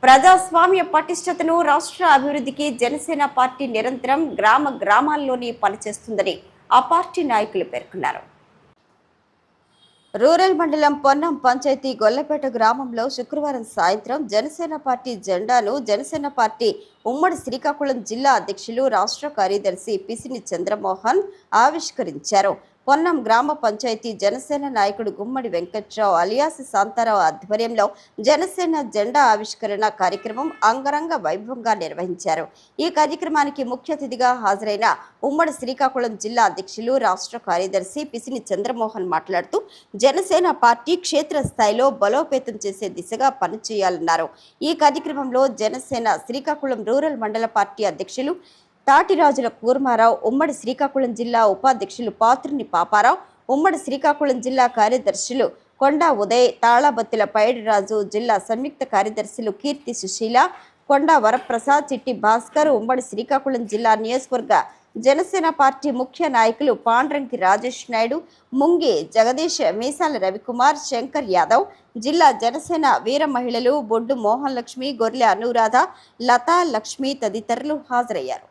ప్రజాస్వామ్య పటిష్టతను రాష్ట్ర అభివృద్ధికి జనసేన పార్టీ నిరంతరం గ్రామాల్లోనే పనిచేస్తుందని ఆ పార్టీ నాయకులు పేర్కొన్నారు. రూరల్ మండలం పొన్నం పంచాయతీ గొల్లపేట గ్రామంలో శుక్రవారం సాయంత్రం జనసేన పార్టీ జెండాను జనసేన పార్టీ ఉమ్మడి శ్రీకాకుళం జిల్లా అధ్యక్షులు రాష్ట్ర కార్యదర్శి పిసిని చంద్రమోహన్ ఆవిష్కరించారు. పొన్నం గ్రామ పంచాయతీ జనసేన నాయకుడు గుమ్మడి వెంకట్రావు అలియాస్ శాంతారావు ఆధ్వర్యంలో జనసేన జెండా ఆవిష్కరణ కార్యక్రమం అంగరంగ వైభవంగా నిర్వహించారు. ఈ కార్యక్రమానికి ముఖ్య అతిథిగా హాజరైన ఉమ్మడి శ్రీకాకుళం జిల్లా అధ్యక్షులు రాష్ట్ర కార్యదర్శి పిసిని చంద్రమోహన్ మాట్లాడుతూ జనసేన పార్టీ క్షేత్రస్థాయిలో బలోపేతం చేసే దిశగా పనిచేయాలన్నారు. ఈ కార్యక్రమంలో జనసేన శ్రీకాకుళం రూరల్ మండల పార్టీ అధ్యక్షులు తాటిరాజుల కూర్మారావు, ఉమ్మడి శ్రీకాకుళం జిల్లా ఉపాధ్యక్షులు పాత్రుని పాపారావు, ఉమ్మడి శ్రీకాకుళం జిల్లా కార్యదర్శులు కొండా ఉదయ్, తాళబత్తుల పైడిరాజు, జిల్లా సంయుక్త కార్యదర్శులు కీర్తి సుశీల, కొండా వరప్రసాద్, చిట్టి భాస్కర్, ఉమ్మడి శ్రీకాకుళం జిల్లా నియోజకవర్గ జనసేన పార్టీ ముఖ్య నాయకులు పాండ్రంకి రాజేష్ నాయుడు, ముంగి జగదీష్, మీసాల రవికుమార్, శంకర్ యాదవ్, జిల్లా జనసేన వీర మహిళలు బొడ్డు మోహన్ లక్ష్మి, గొర్రె అనురాధ, లతా లక్ష్మి తదితరులు హాజరయ్యారు.